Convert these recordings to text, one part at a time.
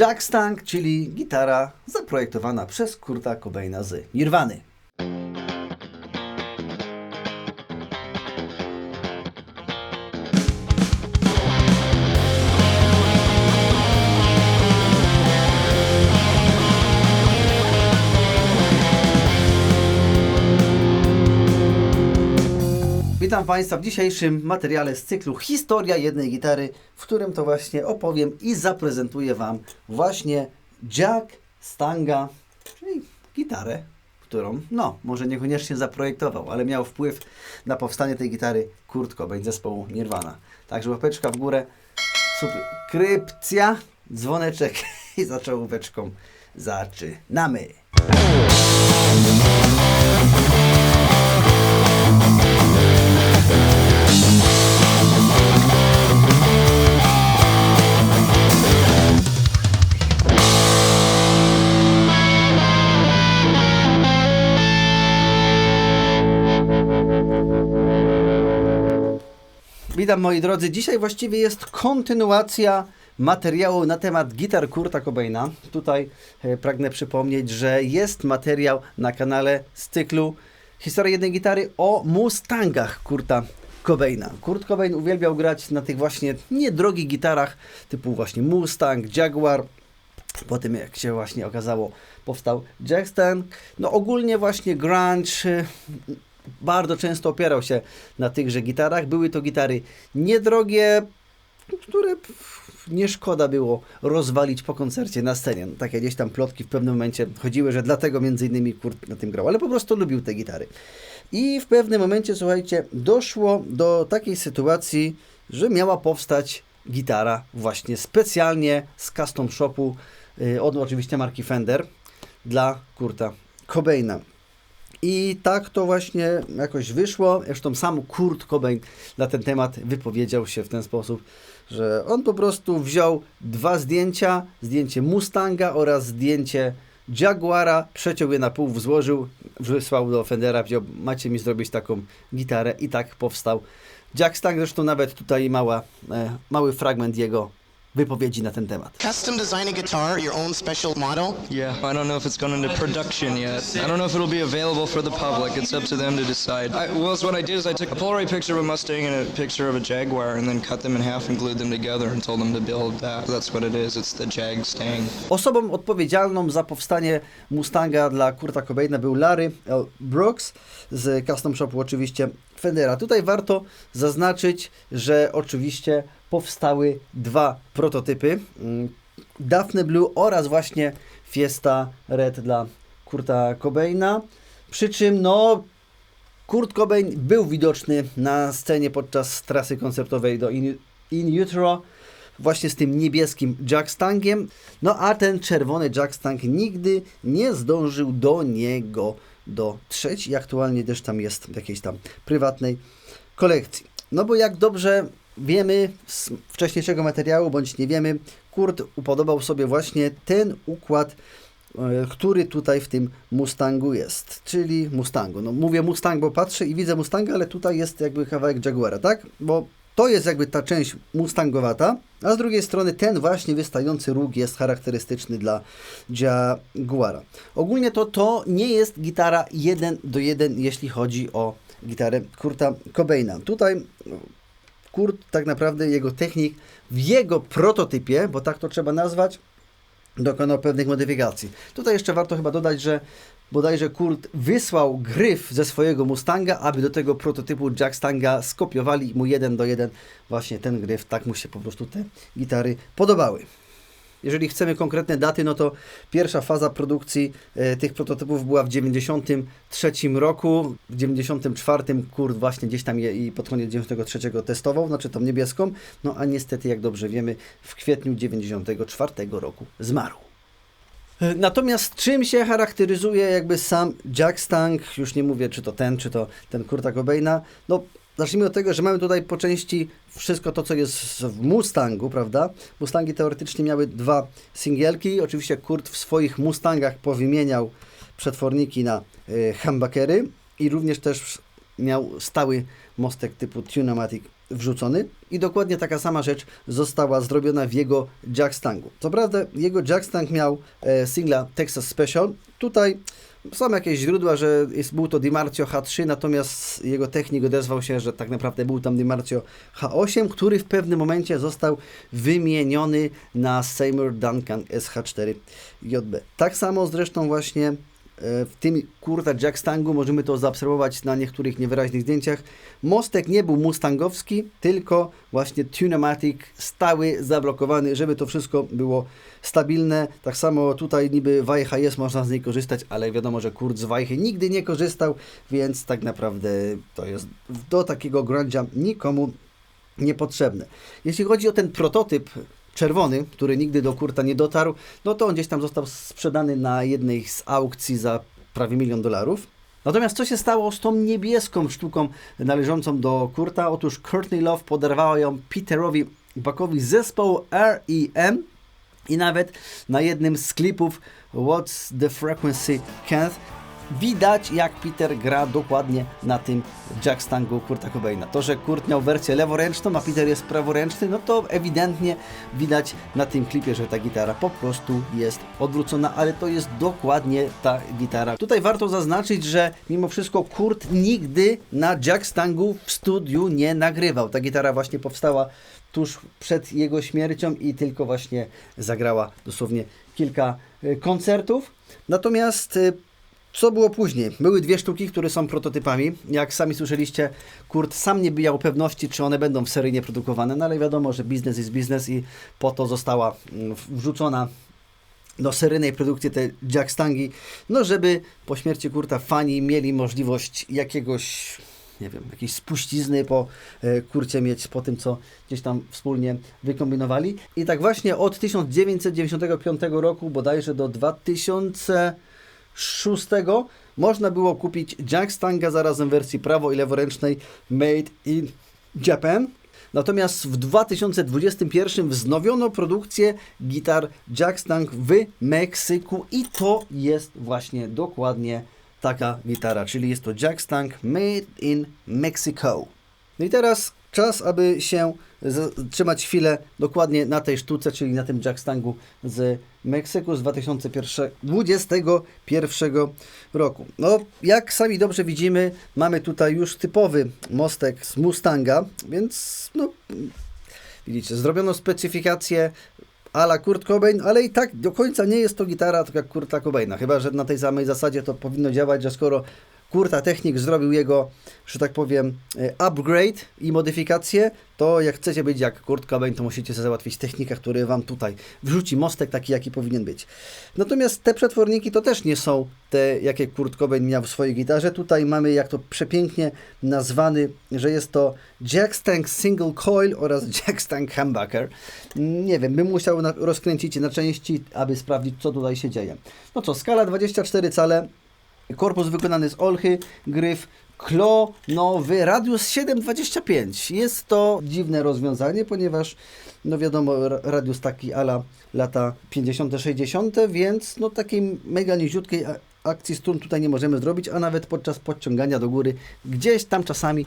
Jack Stang, czyli gitara zaprojektowana przez Kurta Cobaina z Nirvany. Witam Państwa w dzisiejszym materiale z cyklu Historia jednej gitary, w którym to właśnie opowiem i zaprezentuję Wam właśnie Jack Stanga, czyli gitarę, którą, może niekoniecznie zaprojektował, ale miał wpływ na powstanie tej gitary Kurt Cobain, zespołu Nirvana. Także łapeczka w górę, subskrypcja, dzwoneczek i za czołóweczką zaczynamy. Witam moi drodzy, dzisiaj właściwie jest kontynuacja materiału na temat gitar Kurta Cobaina. Tutaj pragnę przypomnieć, że jest materiał na kanale z cyklu Historia jednej gitary o Mustangach Kurta Cobaina. Kurt Cobain uwielbiał grać na tych właśnie niedrogich gitarach typu właśnie Mustang, Jaguar. Po tym, jak się właśnie okazało, powstał Jack Stang. Ogólnie właśnie grunge bardzo często opierał się na tychże gitarach. Były to gitary niedrogie, które nie szkoda było rozwalić po koncercie na scenie. Takie gdzieś tam plotki w pewnym momencie chodziły, że dlatego między innymi Kurt na tym grał, ale po prostu lubił te gitary. I w pewnym momencie, słuchajcie, doszło do takiej sytuacji, że miała powstać gitara właśnie specjalnie z custom shopu od oczywiście marki Fender dla Kurta Cobaina. I tak to właśnie jakoś wyszło. Zresztą sam Kurt Cobain na ten temat wypowiedział się w ten sposób, że on po prostu wziął dwa zdjęcia, zdjęcie Mustanga oraz zdjęcie Jaguara, przeciął je na pół, złożył, wysłał do Fendera, wziął, macie mi zrobić taką gitarę i tak powstał Jack Stang. Zresztą nawet tutaj mały fragment jego wypowiedzi na ten temat. Custom design a guitar, your own special model? Yeah, I don't know if it's gone into production yet. I don't know if it'll be available for the public. It's up to them to decide. What I did is I took a Polaroid picture of a Mustang and a picture of a Jaguar and then cut them in half and glued them together and told them to build that. That's what it is. It's the Jag Stang. Osobą odpowiedzialną za powstanie Mustanga dla Kurta Cobaina był Larry L. Brooks z custom shopu oczywiście Fendera. Tutaj warto zaznaczyć, że oczywiście powstały dwa prototypy, Daphne Blue oraz właśnie Fiesta Red dla Kurta Cobaina. Przy czym Kurt Cobain był widoczny na scenie podczas trasy koncertowej do In Utero właśnie z tym niebieskim Jack Stangiem, a ten czerwony Jack Stang nigdy nie zdążył do niego dotrzeć i aktualnie też tam jest w jakiejś tam prywatnej kolekcji. Bo jak dobrze wiemy z wcześniejszego materiału, bądź nie wiemy, Kurt upodobał sobie właśnie ten układ, który tutaj w tym Mustangu jest, czyli Mustangu. Mówię Mustang, bo patrzę i widzę Mustanga, ale tutaj jest jakby kawałek Jaguara, tak? Bo to jest jakby ta część mustangowata, a z drugiej strony ten właśnie wystający róg jest charakterystyczny dla Jaguara. Ogólnie to nie jest gitara 1:1, jeśli chodzi o gitarę Kurta Cobaina. Tutaj Kurt tak naprawdę, jego technik w jego prototypie, bo tak to trzeba nazwać, dokonał pewnych modyfikacji. Tutaj jeszcze warto chyba dodać, że bodajże Kurt wysłał gryf ze swojego Mustanga, aby do tego prototypu Jack Stanga skopiowali mu 1:1 właśnie ten gryf. Tak mu się po prostu te gitary podobały. Jeżeli chcemy konkretne daty, to pierwsza faza produkcji tych prototypów była w 1993 roku. W 1994 Kurt właśnie gdzieś tam je i pod koniec 1993 testował, tą niebieską. A niestety, jak dobrze wiemy, w kwietniu 1994 roku zmarł. Natomiast czym się charakteryzuje jakby sam Jack Stang, już nie mówię czy to ten Kurta Cobaina, zacznijmy od tego, że mamy tutaj po części wszystko to, co jest w Mustangu, prawda? Mustangi teoretycznie miały dwa singielki. Oczywiście Kurt w swoich Mustangach powymieniał przetworniki na humbuckery i również też miał stały mostek typu Tune-o-matic wrzucony i dokładnie taka sama rzecz została zrobiona w jego Jackstangu. Co prawda jego Jackstang miał singla Texas Special. Tutaj są jakieś źródła, że był to DiMarzio H3, natomiast jego technik odezwał się, że tak naprawdę był tam DiMarzio H8, który w pewnym momencie został wymieniony na Seymour Duncan SH4JB. Tak samo zresztą właśnie w tym kurta Jackstangu możemy to zaobserwować na niektórych niewyraźnych zdjęciach. Mostek nie był mustangowski, tylko właśnie Tunematic, stały, zablokowany, żeby to wszystko było stabilne. Tak samo tutaj niby wajcha jest, można z niej korzystać, ale wiadomo, że kurt z wajchy nigdy nie korzystał, więc tak naprawdę to jest do takiego grunge'a nikomu niepotrzebne. Jeśli chodzi o ten prototyp czerwony, który nigdy do kurta nie dotarł, no to on gdzieś tam został sprzedany na jednej z aukcji za prawie $1 000 000. Natomiast co się stało z tą niebieską sztuką należącą do kurta? Otóż Courtney Love podarowała ją Peterowi Buckowi z zespołu R.E.M. i nawet na jednym z klipów What's the Frequency Kenneth widać, jak Peter gra dokładnie na tym Jackstangu Kurta Cobaina. To, że Kurt miał wersję leworęczną, a Peter jest praworęczny, no to ewidentnie widać na tym klipie, że ta gitara po prostu jest odwrócona, ale to jest dokładnie ta gitara. Tutaj warto zaznaczyć, że mimo wszystko Kurt nigdy na Jackstangu w studiu nie nagrywał. Ta gitara właśnie powstała tuż przed jego śmiercią i tylko właśnie zagrała dosłownie kilka koncertów. Natomiast co było później? Były dwie sztuki, które są prototypami. Jak sami słyszeliście, Kurt sam nie miał pewności, czy one będą seryjnie produkowane, no ale wiadomo, że biznes jest biznes i po to została wrzucona do seryjnej produkcji te Jackstangi, no żeby po śmierci Kurta fani mieli możliwość jakiegoś, nie wiem, jakiejś spuścizny po Kurcie mieć, po tym, co gdzieś tam wspólnie wykombinowali. I tak właśnie od 1995 roku bodajże do 2006 można było kupić Jackstanga zarazem w wersji prawo- i leworęcznej Made in Japan. Natomiast w 2021 wznowiono produkcję gitar Jackstang w Meksyku i to jest właśnie dokładnie taka gitara, czyli jest to Jackstang Made in Mexico. No i teraz czas, aby się zatrzymać chwilę dokładnie na tej sztuce, czyli na tym Jackstangu z Meksyku z 2021 roku. No, jak sami dobrze widzimy, mamy tutaj już typowy mostek z Mustanga, więc no, widzicie, zrobiono specyfikację a la Kurt Cobain, ale i tak do końca nie jest to gitara tak jak Kurta Cobaina, chyba że na tej samej zasadzie to powinno działać, że skoro Kurta technik zrobił jego, że tak powiem, upgrade i modyfikacje, to jak chcecie być jak Kurt Cobain, to musicie sobie załatwić technika, który wam tutaj wrzuci mostek taki, jaki powinien być. Natomiast te przetworniki to też nie są te, jakie Kurt Cobain miał w swojej gitarze. Tutaj mamy, jak to przepięknie nazwany, że jest to Jackstang Single Coil oraz Jackstang Humbucker. Nie wiem, bym musiał rozkręcić je na części, aby sprawdzić, co tutaj się dzieje. No co, skala 24 cale, korpus wykonany z olchy, gryf klonowy, radius 7,25. Jest to dziwne rozwiązanie, ponieważ no wiadomo, radius taki ala lata 50., 60., więc no takiej mega niziutkiej akcji strun tutaj nie możemy zrobić, a nawet podczas podciągania do góry gdzieś tam czasami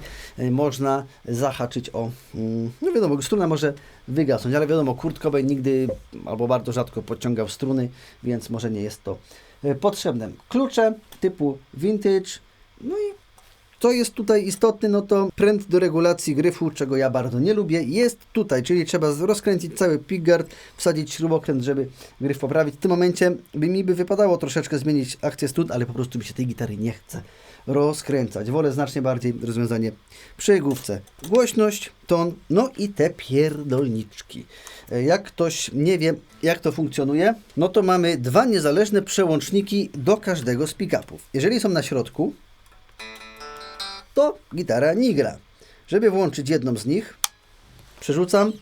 można zahaczyć o, no wiadomo, struna może wygasnąć, ale wiadomo, Kurt Cobain nigdy albo bardzo rzadko podciągał struny, więc może nie jest to potrzebne. Klucze typu vintage, no i co jest tutaj istotne, no to pręt do regulacji gryfu, czego ja bardzo nie lubię, jest tutaj, czyli trzeba rozkręcić cały pickguard, wsadzić śrubokręt, żeby gryf poprawić. W tym momencie mi by wypadało troszeczkę zmienić akcję strun, ale po prostu mi się tej gitary nie chce rozkręcać. Wolę znacznie bardziej rozwiązanie przy główce. Głośność, ton, no i te pierdolniczki. Jak ktoś nie wie, jak to funkcjonuje, no to mamy dwa niezależne przełączniki do każdego z pick-upów. Jeżeli są na środku, to gitara nie gra. Żeby włączyć jedną z nich, przerzucam,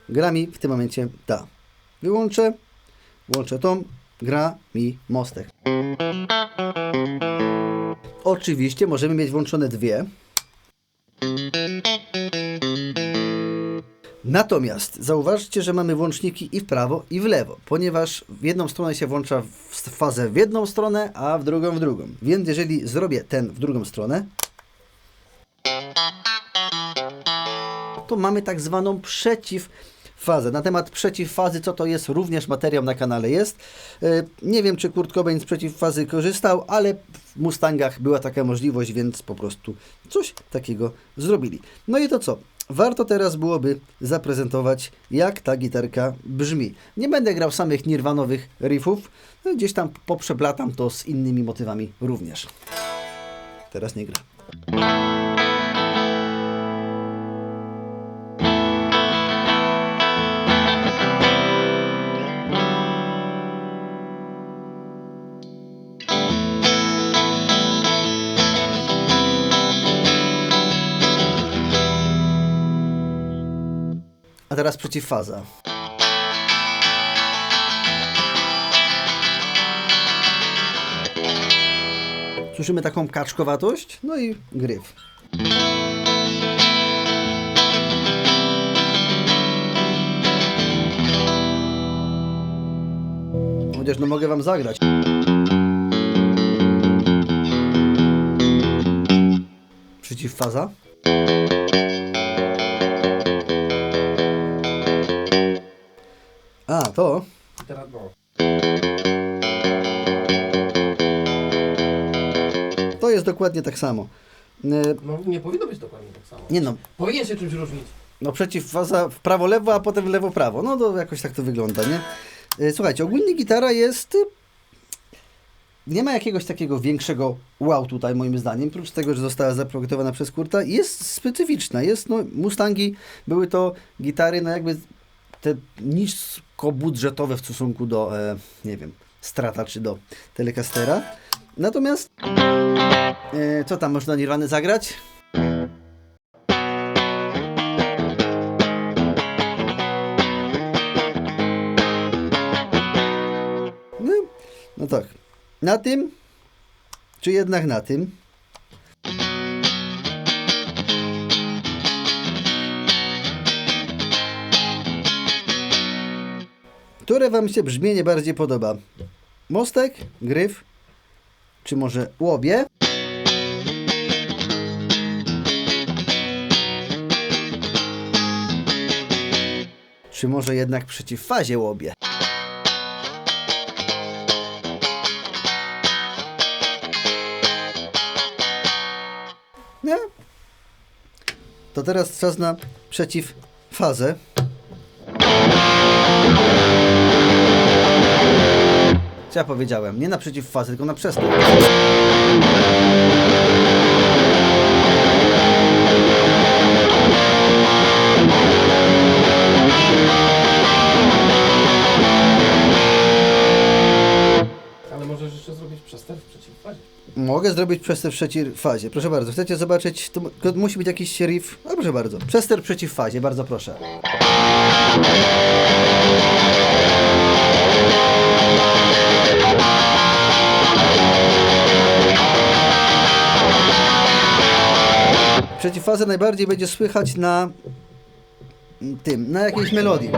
gra mi w tym momencie ta. Wyłączę, włączę tą, gra mi mostek. Oczywiście możemy mieć włączone dwie. Natomiast zauważcie, że mamy włączniki i w prawo, i w lewo, ponieważ w jedną stronę się włącza fazę w jedną stronę, a w drugą w drugą. Więc jeżeli zrobię ten w drugą stronę, to mamy tak zwaną przeciwfazę. Na temat przeciwfazy, co to jest, również materiał na kanale jest. Nie wiem, czy Kurt Cobain z przeciwfazy korzystał, ale w Mustangach była taka możliwość, więc po prostu coś takiego zrobili. No i to co? Warto teraz byłoby zaprezentować, jak ta gitarka brzmi. Nie będę grał samych nirwanowych riffów, no gdzieś tam poprzeplatam to z innymi motywami również. Teraz nie gra. A teraz przeciwfaza. Słyszymy taką kaczkowatość, no i gryf. Chociaż no mogę wam zagrać. Przeciwfaza. A, to. Teraz no. To jest dokładnie tak samo. No nie powinno być dokładnie tak samo. Nie no, Powinien się czymś różnić. no przeciwfaza w prawo-lewo, a potem w lewo-prawo. No to jakoś tak to wygląda, nie? Słuchajcie, ogólnie gitara jest... Nie ma jakiegoś takiego większego wow tutaj moim zdaniem, prócz tego, że została zaprojektowana przez Kurta. Jest specyficzna, jest, no Mustangi były to gitary, no jakby te niskobudżetowe w stosunku do, nie wiem, Strata czy do Telecastera. Natomiast, co tam można Nirvany zagrać? No tak. Na tym? Czy jednak na tym? Które wam się brzmienie bardziej podoba? Mostek? Gryf? Czy może łobie? Czy może jednak przeciwfazie łobie? Nie? To teraz czas na przeciwfazę. Co ja powiedziałem? Nie na przeciwfazę, tylko na przestęp. Ale możesz jeszcze zrobić przestęp w przeciwfazie. Mogę zrobić przestęp w przeciwfazie. Proszę bardzo, chcecie zobaczyć? To musi być jakiś riff. A proszę bardzo. Przestęp w przeciwfazie, bardzo proszę. Przeciwfazę najbardziej będzie słychać na tym, na jakiejś melodii.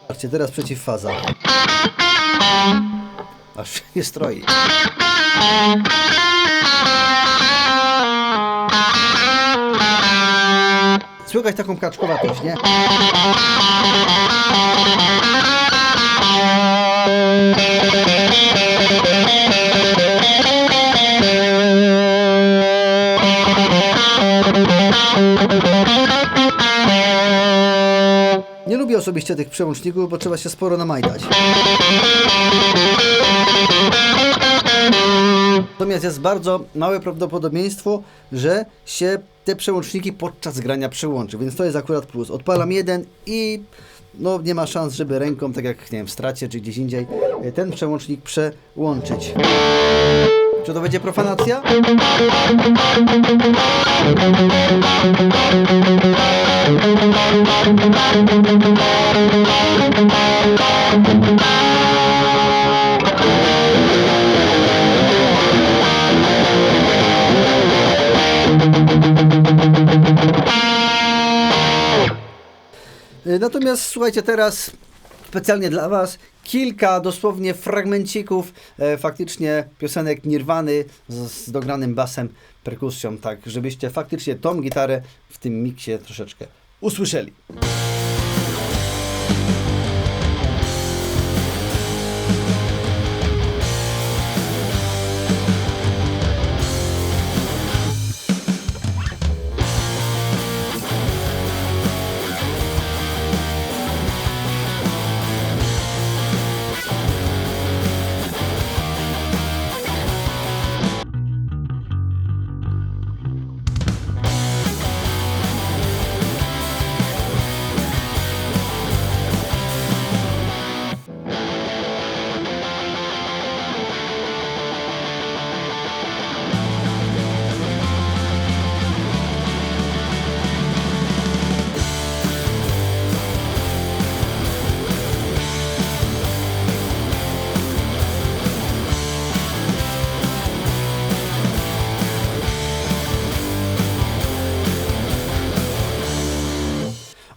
Zobaczcie, teraz przeciwfaza. Aż się stroi. Słychać taką kaczkowatość, nie? Nie lubię osobiście tych przełączników, bo trzeba się sporo namajdać. Natomiast jest bardzo małe prawdopodobieństwo, że się te przełączniki podczas grania przełączy, więc to jest akurat plus. Odpalam jeden i no nie ma szans, żeby ręką, tak jak nie wiem, w Stracie czy gdzieś indziej, ten przełącznik przełączyć. Czy to będzie profanacja? Natomiast słuchajcie, teraz specjalnie dla Was kilka dosłownie fragmencików faktycznie piosenek Nirwany z dogranym basem, perkusją, tak żebyście faktycznie tą gitarę w tym miksie troszeczkę usłyszeli.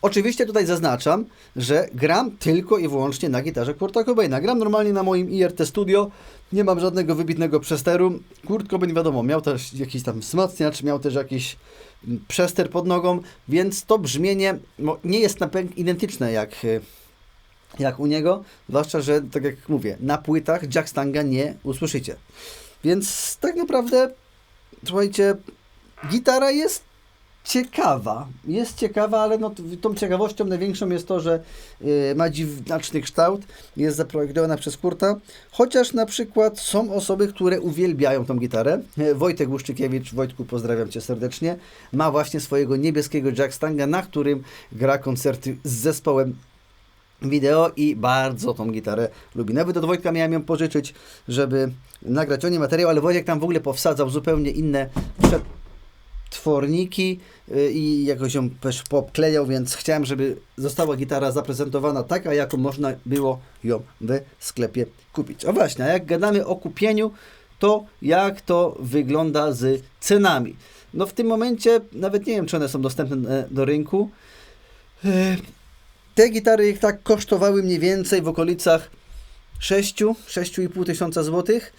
Oczywiście tutaj zaznaczam, że gram tylko i wyłącznie na gitarze Kurta Cobaina. Gram normalnie na moim IRT Studio, nie mam żadnego wybitnego przesteru. Kurt Cobain, wiadomo, miał też jakiś tam wzmacniacz, miał też jakiś przester pod nogą, więc to brzmienie nie jest na pewno identyczne jak u niego, zwłaszcza, że tak jak mówię, na płytach Jack Stanga nie usłyszycie. Więc tak naprawdę, słuchajcie, gitara jest ciekawa, ale no, tą ciekawością największą jest to, że ma dziwaczny kształt, jest zaprojektowana przez Kurta, chociaż na przykład są osoby, które uwielbiają tą gitarę. Wojtek Łuszczykiewicz, Wojtku, pozdrawiam Cię serdecznie, ma właśnie swojego niebieskiego Jack Stanga, na którym gra koncerty z zespołem wideo i bardzo tą gitarę lubi. Nawet od Wojtka miałem ją pożyczyć, żeby nagrać o niej materiał, ale Wojtek tam w ogóle powsadzał zupełnie inne tworniki i jakoś ją też poklejał, więc chciałem, żeby została gitara zaprezentowana taka, jaką można było ją w sklepie kupić. O właśnie, a jak gadamy o kupieniu, to jak to wygląda z cenami? No w tym momencie nawet nie wiem, czy one są dostępne do rynku. Te gitary tak kosztowały mniej więcej w okolicach 6,5 tysiąca złotych.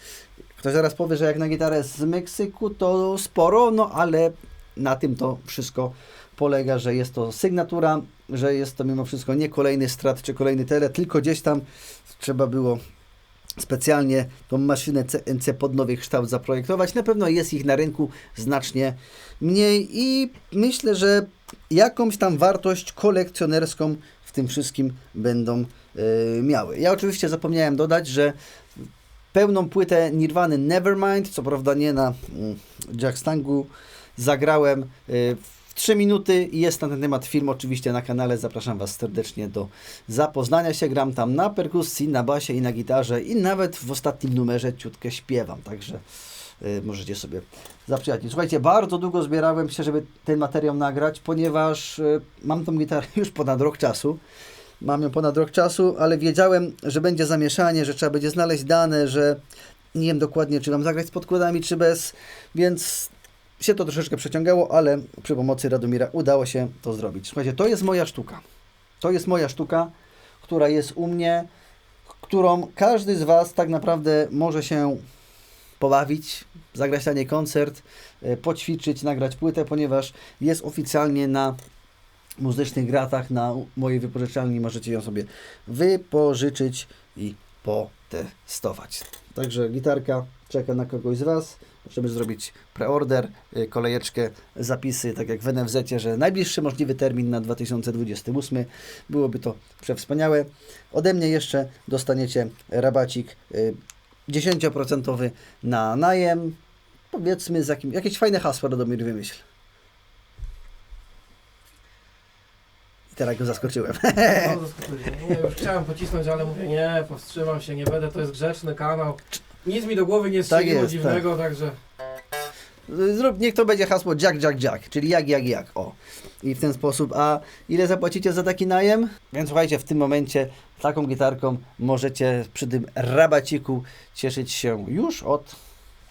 Ktoś zaraz powie, że jak na gitarę z Meksyku to sporo, no ale na tym to wszystko polega, że jest to sygnatura, że jest to mimo wszystko nie kolejny Strat czy kolejny Tele, tylko gdzieś tam trzeba było specjalnie tą maszynę CNC pod nowy kształt zaprojektować. Na pewno jest ich na rynku znacznie mniej i myślę, że jakąś tam wartość kolekcjonerską w tym wszystkim będą miały. Ja oczywiście zapomniałem dodać, że pełną płytę Nirwany Nevermind, co prawda nie na Jack Stangu, zagrałem w 3 minuty i jest na ten temat film oczywiście na kanale. Zapraszam Was serdecznie do zapoznania się. Gram tam na perkusji, na basie i na gitarze i nawet w ostatnim numerze ciutkę śpiewam, także możecie sobie zaprzyjaźnić. Słuchajcie, bardzo długo zbierałem się, żeby ten materiał nagrać, ponieważ mam tą gitarę już ponad rok czasu. Mam ją ponad rok czasu, ale wiedziałem, że będzie zamieszanie, że trzeba będzie znaleźć dane, że nie wiem dokładnie, czy mam zagrać z podkładami, czy bez, więc się to troszeczkę przeciągało, ale przy pomocy Radomira udało się to zrobić. Słuchajcie, to jest moja sztuka. To jest moja sztuka, która jest u mnie, którą każdy z Was tak naprawdę może się pobawić, zagrać na niej koncert, poćwiczyć, nagrać płytę, ponieważ jest oficjalnie na muzycznych gratach, na mojej wypożyczalni. Możecie ją sobie wypożyczyć i potestować. Także gitarka czeka na kogoś z Was. Możemy zrobić preorder, kolejeczkę, zapisy, tak jak w NFZ-cie, że najbliższy możliwy termin na 2028. Byłoby to przewspaniałe. Ode mnie jeszcze dostaniecie rabacik 10% na najem. Powiedzmy, z jakieś fajne hasło Radomir wymyśl. I teraz go zaskoczyłem. No, nie, już chciałem pocisnąć, ale mówię, nie, powstrzymam się, nie będę, to jest grzeczny kanał. Nic mi do głowy nie strzeliło jest, dziwnego, także... Niech to będzie hasło Jack, Jack, Jack, czyli jak, o. I w ten sposób, a ile zapłacicie za taki najem? Więc słuchajcie, w tym momencie taką gitarką możecie przy tym rabaciku cieszyć się już od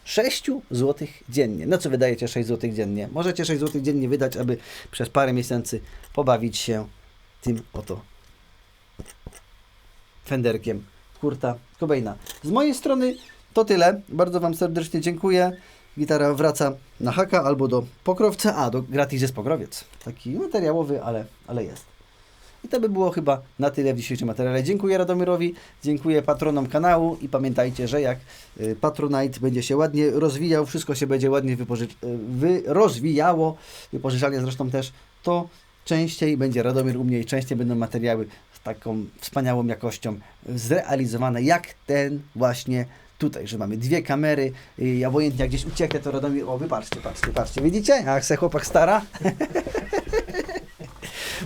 6 zł dziennie. No co wydajecie 6 zł dziennie? Możecie 6 zł dziennie wydać, aby przez parę miesięcy pobawić się tym oto Fenderkiem Kurta Cobaina. Z mojej strony to tyle. Bardzo Wam serdecznie dziękuję. Gitara wraca na haka albo do pokrowca, do gratis jest pokrowiec. Taki materiałowy, ale jest. I to by było chyba na tyle w dzisiejszym materiale. Dziękuję Radomirowi, dziękuję patronom kanału i pamiętajcie, że jak Patronite będzie się ładnie rozwijał, wszystko się będzie ładnie rozwijało, wypożyczalnie zresztą też, to częściej będzie Radomir u mnie i częściej będą materiały z taką wspaniałą jakością zrealizowane, jak ten właśnie tutaj, że mamy dwie kamery i obojętnie jak gdzieś ucieknę, to Radomir, o wy patrzcie, widzicie? Jak se chłopak stara.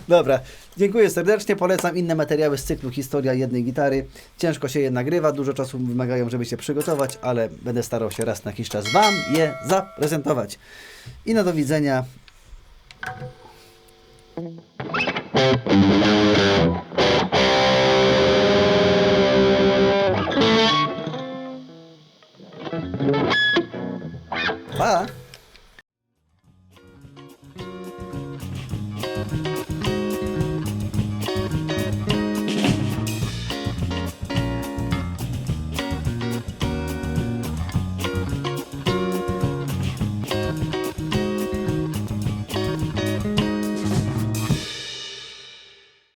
Dobra, dziękuję serdecznie, polecam inne materiały z cyklu Historia jednej gitary. Ciężko się je nagrywa, dużo czasu wymagają, żeby się przygotować, ale będę starał się raz na jakiś czas Wam je zaprezentować. I do widzenia.